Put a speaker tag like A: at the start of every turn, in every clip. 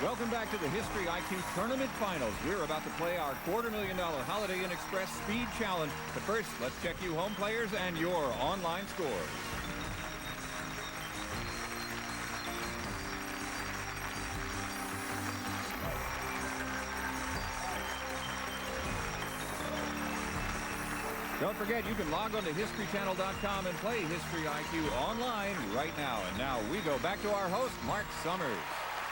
A: Welcome back to the History IQ Tournament Finals. We're about to play our $250,000 Holiday Inn Express Speed Challenge. But first, let's check you home players and your online scores. Don't forget, you can log on to HistoryChannel.com and play History IQ online right now. And now we go back to our host, Mark Summers.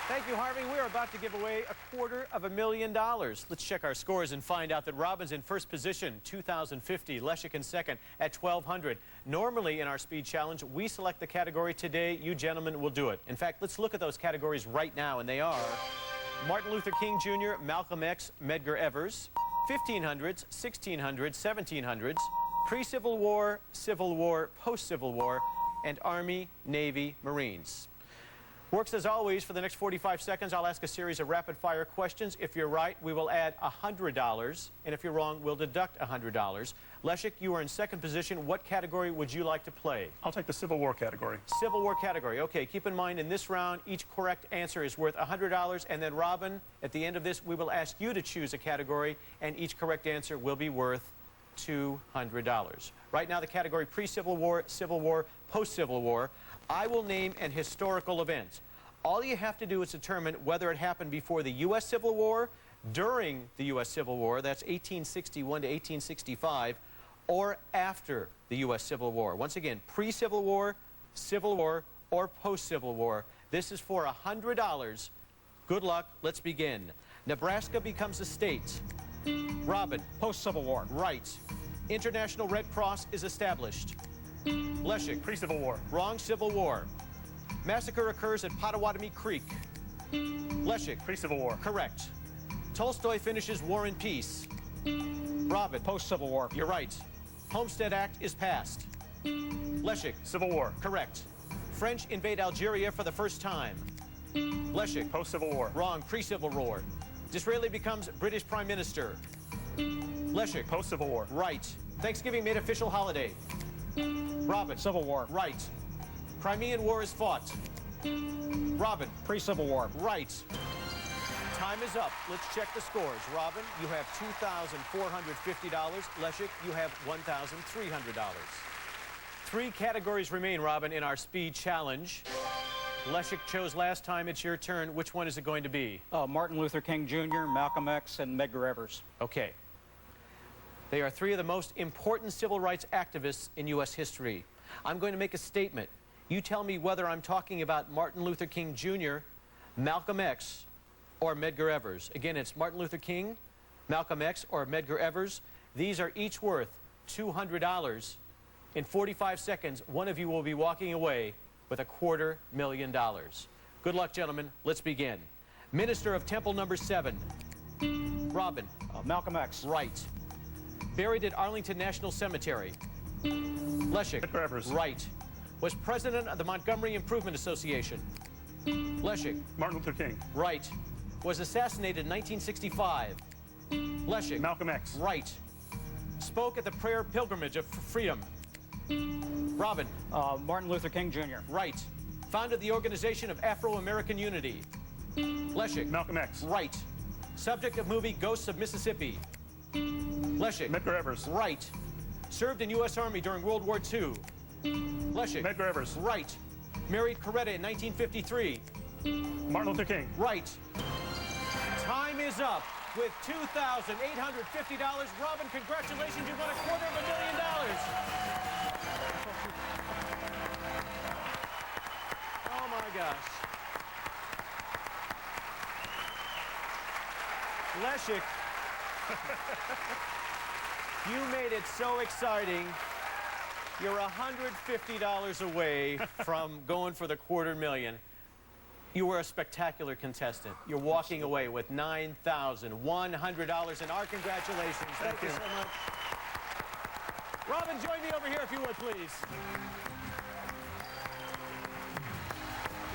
B: Thank you, Harvey. We're about to give away $250,000. Let's check our scores and find out that Robin's in first position, 2,050. Leszek in second at 1,200. Normally in our speed challenge, we select the category. Today, you gentlemen will do it. In fact, let's look at those categories right now, and they are Martin Luther King Jr., Malcolm X, Medgar Evers, 1500s, 1600s, 1700s, pre-Civil War, Civil War, post-Civil War, and Army, Navy, Marines. Works as always. For the next 45 seconds, I'll ask a series of rapid-fire questions. If you're right, we will add $100, and if you're wrong, we'll deduct $100. Leszek, you are in second position. What category would you like to play?
C: I'll take the Civil War category.
B: Civil War category. Okay, keep in mind, in this round, each correct answer is worth $100, and then, Robin, at the end of this, we will ask you to choose a category, and each correct answer will be worth $200. Right now, the category pre-Civil War, Civil War, post-Civil War. I will name an historical event. All you have to do is determine whether it happened before the U.S. Civil War, during the U.S. Civil War, that's 1861 to 1865, or after the U.S. Civil War. Once again, pre-Civil War, Civil War, or post-Civil War. This is for $100. Good luck. Let's begin. Nebraska becomes a state. Robin.
D: Post-Civil War.
B: Right. International Red Cross is established. Leszek.
C: Pre-Civil War.
B: Wrong. Civil War. Massacre occurs at Potawatomi Creek. Leszek.
C: Pre-Civil War.
B: Correct. Tolstoy finishes War and Peace. Robin.
D: Post-Civil War.
B: You're right. Homestead Act is passed. Leszek.
C: Civil War.
B: Correct. French invade Algeria for the first time. Leszek.
C: Post-Civil War.
B: Wrong. Pre-Civil War. Disraeli becomes British Prime Minister. Leszek.
C: Post-Civil War.
B: Right. Thanksgiving made official holiday. Robin.
D: Civil War.
B: Right. Crimean War is fought. Robin.
D: Pre-Civil War.
B: Right. Time is up. Let's check the scores. Robin, you have $2,450. Leszek, you have $1,300. 3 categories remain, Robin, in our speed challenge. Leszek chose last time. It's your turn. Which one is it going to be?
D: Martin Luther King Jr., Malcolm X, and Medgar Evers.
B: Okay. They are 3 of the most important civil rights activists in U.S. history. I'm going to make a statement. You tell me whether I'm talking about Martin Luther King Jr., Malcolm X, or Medgar Evers. Again, it's Martin Luther King, Malcolm X, or Medgar Evers. These are each worth $200. In 45 seconds, one of you will be walking away with $250,000. Good luck, gentlemen. Let's begin. Minister of Temple number 7. Robin.
D: Malcolm X.
B: Right. Buried at Arlington National Cemetery. Leszek.
C: Medgar Evers.
B: Right. Was president of the Montgomery Improvement Association. Leszek.
C: Martin Luther King.
B: Right. Was assassinated in 1965. Leszek.
C: Malcolm X.
B: Right. Spoke at the prayer pilgrimage of freedom. Robin.
D: Martin Luther King Jr.
B: Right. Founded the Organization of Afro-American Unity. Leszek.
C: Malcolm X.
B: Right. Subject of movie Ghosts of Mississippi. Leszek.
C: Medgar Evers.
B: Right. Served in U.S. Army during World War II. Leszek.
C: Medgar Evers.
B: Right. Married Coretta in 1953.
C: Martin Luther King.
B: Right. Time is up with $2,850. Robin, congratulations. You won $250,000. Oh, my gosh. Leszek, you made it so exciting. You're $150 away from going for the $250,000. You were a spectacular contestant. You're walking away with $9,100, and our congratulations. Thank you so much. Robin, join me over here if you would, please.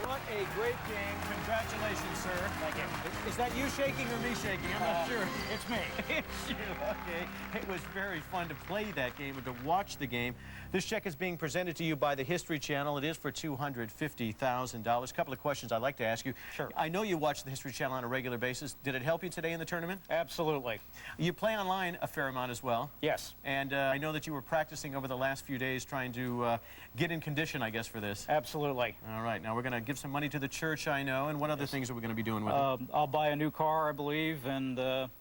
B: What a great game. Congratulations, sir.
D: Thank you.
B: Is that you shaking or me shaking? I'm not sure.
D: It's me.
B: It's you. Okay. It was very fun to play that game and to watch the game. This check is being presented to you by the History Channel. It is for $250,000. A couple of questions I'd like to ask you.
D: Sure.
B: I know you watch the History Channel on a regular basis. Did it help you today in the tournament?
D: Absolutely.
B: You play online a fair amount as well.
D: Yes.
B: And I know that you were practicing over the last few days trying to get in condition, I guess, for this.
D: Absolutely.
B: All right. Now, we're going to give some money to the church, I know. And what other things are we going to be doing with it?
D: I'll buy a new car, I believe, and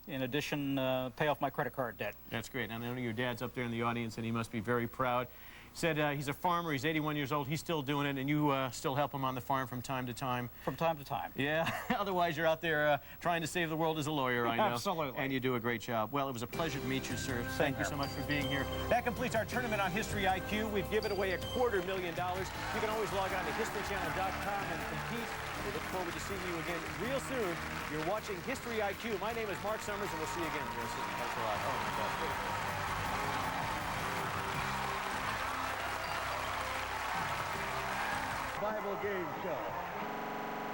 D: in addition, pay off my credit card debt.
B: That's great. I know your dad's up there in the audience, and he must be very proud. Said he's a farmer, he's 81 years old, he's still doing it, and you still help him on the farm from time to time.
D: From time to time.
B: Yeah, otherwise you're out there trying to save the world as a lawyer, I know.
D: Absolutely.
B: And you do a great job. Well, it was a pleasure to meet you, sir. Thank you so much for being here. That completes our tournament on History IQ. We've given away $250,000. You can always log on to historychannel.com and compete. We look forward to seeing you again real soon. You're watching History IQ. My name is Mark Summers, and we'll see you again real soon. Thanks a lot. Oh, my gosh.
E: Bible Game Show.